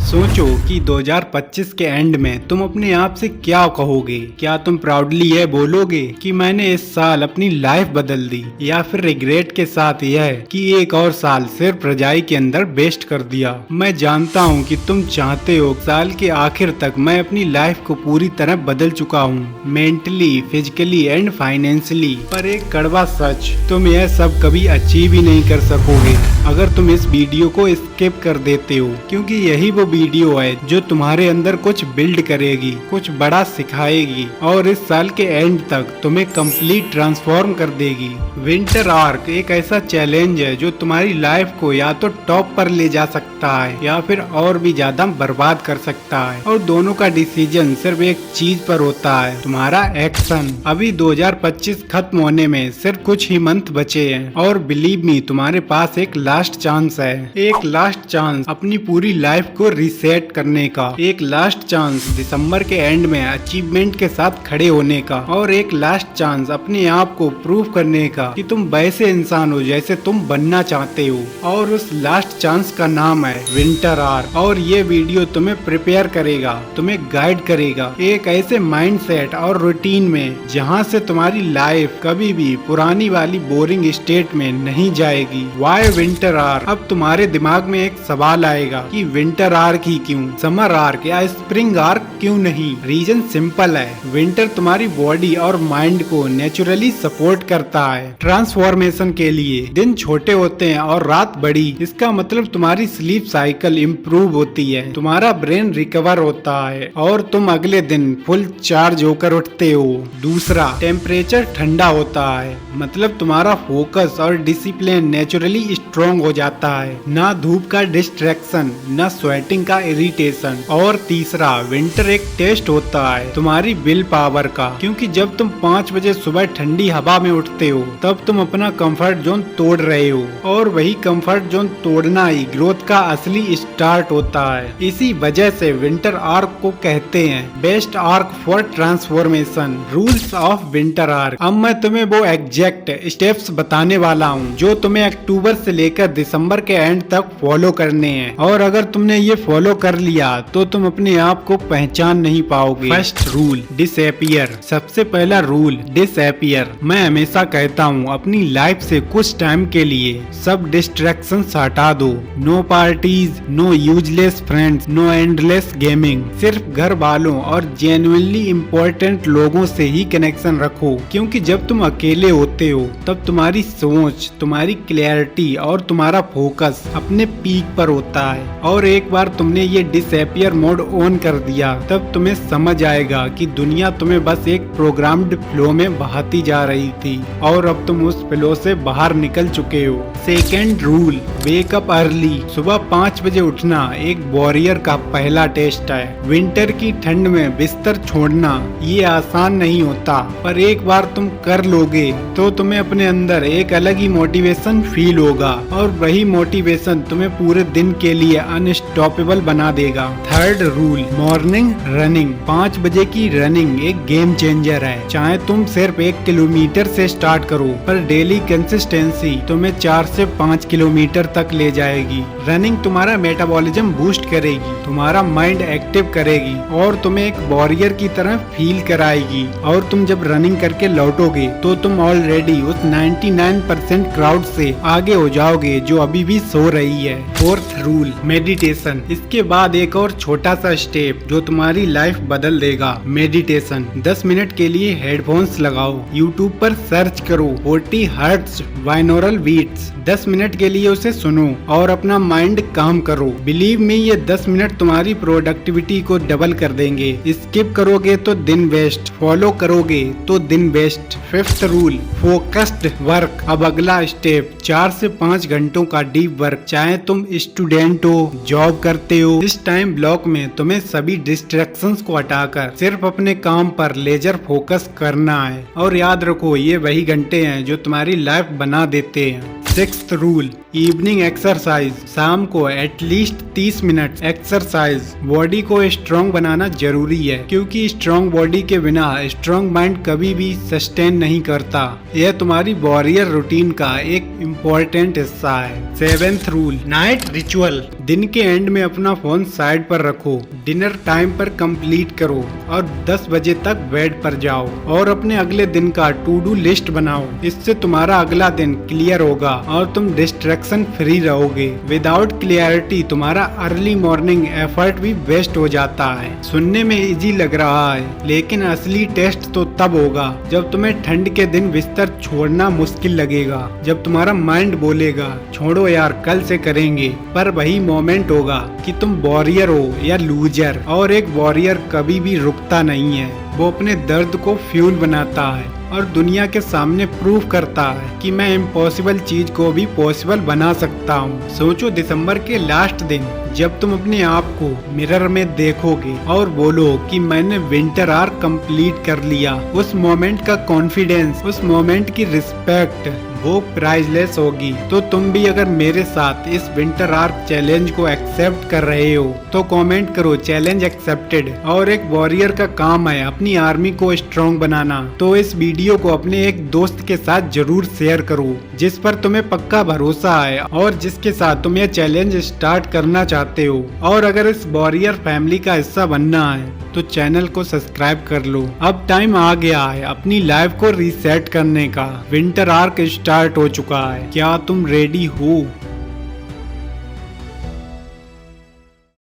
सोचो कि 2025 के एंड में तुम अपने आप से क्या कहोगे। क्या तुम प्राउडली यह बोलोगे कि मैंने इस साल अपनी लाइफ बदल दी, या फिर रिग्रेट के साथ यह कि एक और साल सिर्फ रजाई के अंदर वेस्ट कर दिया। मैं जानता हूँ कि तुम चाहते हो साल के आखिर तक मैं अपनी लाइफ को पूरी तरह बदल चुका हूँ, मेंटली, फिजिकली एंड फाइनेंशियली। पर एक कड़वा सच, तुम यह सब कभी अचीव ही नहीं कर सकोगे अगर तुम इस वीडियो को स्किप कर देते हो, क्योंकि यही वो वीडियो है जो तुम्हारे अंदर कुछ बिल्ड करेगी, कुछ बड़ा सिखाएगी और इस साल के एंड तक तुम्हें कंप्लीट ट्रांसफॉर्म कर देगी। विंटर आर्क एक ऐसा चैलेंज है जो तुम्हारी लाइफ को या तो टॉप पर ले जा सकता है या फिर और भी ज्यादा बर्बाद कर सकता है, और दोनों का डिसीजन सिर्फ एक चीज पर होता है, तुम्हारा एक्शन। अभी 2025 खत्म होने में सिर्फ कुछ ही मंथ बचे हैं और बिलीव मी, तुम्हारे पास एक लास्ट चांस है। एक लास्ट चांस अपनी पूरी लाइफ को रीसेट करने का, एक लास्ट चांस दिसंबर के एंड में अचीवमेंट के साथ खड़े होने का, और एक लास्ट चांस अपने आप को प्रूव करने का कि तुम वैसे इंसान हो जैसे तुम बनना चाहते हो। और उस लास्ट चांस का नाम है विंटर आर्क। और ये वीडियो तुम्हें प्रिपेयर करेगा, तुम्हें गाइड करेगा एक ऐसे माइंडसेट और रूटीन में जहाँ से तुम्हारी लाइफ कभी भी पुरानी वाली बोरिंग स्टेट में नहीं जाएगी। Why winter arc? अब तुम्हारे दिमाग में एक सवाल आएगा कि विंटर आर्क ही क्यों, समर आर्क या स्प्रिंग आर्क क्यों नहीं? रीजन सिंपल है, विंटर तुम्हारी बॉडी और माइंड को नेचुरली सपोर्ट करता है ट्रांसफॉर्मेशन के लिए। दिन छोटे होते हैं और रात बड़ी, इसका मतलब तुम्हारी स्लीप साइकिल इम्प्रूव होती है, तुम्हारा ब्रेन रिकवर होता है और तुम अगले दिन फुल चार्ज होकर उठते हो। दूसरा, टेम्परेचर ठंडा होता है, मतलब तुम्हारा फोकस और डिसिप्लिन नेचुरली स्ट्रॉन्ग हो जाता है, ना धूप का डिस्ट्रैक्शन, ना स्वेटिंग का इरिटेशन। और तीसरा, विंटर एक टेस्ट होता है तुम्हारी विल पावर का, क्योंकि जब तुम 5 बजे सुबह ठंडी हवा में उठते हो तब तुम अपना कंफर्ट जोन तोड़ रहे हो, और वही कंफर्ट जोन तोड़ना ही ग्रोथ का असली स्टार्ट होता है। इसी वजह से विंटर आर्क को कहते हैं best arc for transformation. Rules of winter arc. अब मैं तुम्हें वो एग्जैक्ट स्टेप्स बताने वाला हूँ जो तुम्हें अक्टूबर से लेकर दिसंबर के एंड तक फॉलो करने हैं, और अगर तुमने ये फॉलो कर लिया तो तुम अपने आप को पहचान नहीं पाओगे। First rule, disappear. सबसे पहला रूल, डिसअपियर। मैं हमेशा कहता हूँ अपनी लाइफ से कुछ टाइम के लिए सब डिस्ट्रैक्शंस हटा दो। No parties, no useless friends, no endless gaming. सिर्फ घर वालों और जेन्युइनली इम्पोर्टेंट लोगों से ही कनेक्शन रखो, क्योंकि जब तुम अकेले होते हो तब तुम्हारी सोच, तुम्हारी क्लैरिटी और तुम्हारा फोकस अपने पीक पर होता है। और एक बार तुमने ये डिसअपियर मोड ऑन कर दिया तब तुम्हें समझ आएगा कि दुनिया तुम्हें बस एक प्रोग्राम्ड फ्लो में बहाती जा रही थी और अब तुम उस फ्लो से बाहर निकल चुके हो। Second rule, wake up early. सुबह 5 बजे उठना एक वॉरियर का पहला टेस्ट है। विंटर की ठंड में बिस्तर छोड़ना ये आसान नहीं होता, पर एक बार तुम कर लोगे तो तुम्हें अपने अंदर एक अलग ही मोटिवेशन फील होगा, और वही मोटिवेशन तुम्हें पूरे दिन के लिए अनस्टॉपेबल बना देगा। Third rule, morning running. 5 बजे की रनिंग एक गेम चेंजर है। चाहे तुम सिर्फ 1 किलोमीटर से स्टार्ट करो, पर डेली कंसिस्टेंसी तुम्हें 4 से 5 किलोमीटर तक ले जाएगी। रनिंग तुम्हारा मेटाबॉलिज्म बूस्ट करेगी, तुम्हारा माइंड एक्टिव करेगी और तुम्हें एक वॉरियर की तरह फील कराएगी। और तुम जब रनिंग करके लौटोगे तो तुम ऑलरेडी उस 99% क्राउड से आगे हो जाओगे जो अभी भी सो रही है। Fourth rule, meditation. इसके बाद एक और छोटा सा स्टेप जो तुम्हारी लाइफ बदल देगा, मेडिटेशन। 10 मिनट के लिए हेडफोन्स लगाओ, यूट्यूब पर सर्च करो 40 हर्ट्ज बाइनोरल बीट्स। 10 मिनट के लिए उसे सुनो और अपना माइंड काम करो। बिलीव मी, ये 10 मिनट तुम्हारी प्रोडक्टिविटी को डबल कर देंगे। स्किप करोगे तो दिन वेस्ट, फॉलो करोगे तो दिन waste. Fifth rule, focused work. अब अगला स्टेप, 4 से 5 घंटों का डीप वर्क। चाहे तुम स्टूडेंट हो, जॉब करते हो, इस टाइम ब्लॉक में तुम्हें सभी डिस्ट्रैक्शंस को हटाकर सिर्फ अपने काम पर लेजर फोकस करना है। और याद रखो, ये वही घंटे हैं जो तुम्हारी लाइफ बना देते हैं। Sixth rule, evening exercise. शाम को एटलीस्ट 30 मिनट एक्सरसाइज। बॉडी को स्ट्रॉन्ग बनाना जरूरी है, क्योंकि स्ट्रॉन्ग बॉडी के बिना स्ट्रॉन्ग माइंड कभी भी सस्टेन नहीं करता। यह तुम्हारी वॉरियर रूटीन का एक इम्पोर्टेंट हिस्सा है। 7th rule, night ritual. दिन के एंड में अपना फोन साइड पर रखो, डिनर टाइम पर कंप्लीट करो और 10 बजे तक बेड पर जाओ और अपने अगले दिन का टू डू लिस्ट बनाओ। इससे तुम्हारा अगला दिन क्लियर होगा और तुम डिस्ट्रैक्शन फ्री रहोगे। विदाउट क्लियरिटी तुम्हारा अर्ली मॉर्निंग एफर्ट भी वेस्ट हो जाता है। सुनने में इजी लग रहा है, लेकिन असली टेस्ट तो तब होगा जब तुम्हें ठंड के दिन बिस्तर छोड़ना मुश्किल लगेगा, जब तुम्हारा माइंड बोलेगा छोड़ो यार कल से करेंगे। पर वही मोमेंट होगा कि तुम वॉरियर हो या लूजर, और एक वॉरियर कभी भी रुकता नहीं है। वो अपने दर्द को फ्यूल बनाता है और दुनिया के सामने प्रूव करता है कि मैं इम्पॉसिबल चीज को भी पॉसिबल बना सकता हूँ। सोचो दिसंबर के लास्ट दिन जब तुम अपने आप को मिरर में देखोगे और बोलो कि मैंने विंटर आर्क कंप्लीट कर लिया। उस मोमेंट का कॉन्फिडेंस, उस मोमेंट की रिस्पेक्ट वो प्राइसलेस होगी। तो तुम भी अगर मेरे साथ इस विंटर आर्क चैलेंज को एक्सेप्ट कर रहे हो तो कमेंट करो चैलेंज एक्सेप्टेड। और एक वॉरियर का काम है अपनी आर्मी को स्ट्रॉन्ग बनाना, तो इस वीडियो को अपने एक दोस्त के साथ जरूर शेयर करो जिस पर तुम्हें पक्का भरोसा है और जिसके साथ तुम यह चैलेंज स्टार्ट करना चाहते हो। और अगर इस वॉरियर फैमिली का हिस्सा बनना है तो चैनल को सब्सक्राइब कर लो। अब टाइम आ गया है अपनी लाइफ को रीसेट करने का। विंटर आर्क स्टार्ट हो चुका है, क्या तुम रेडी हो?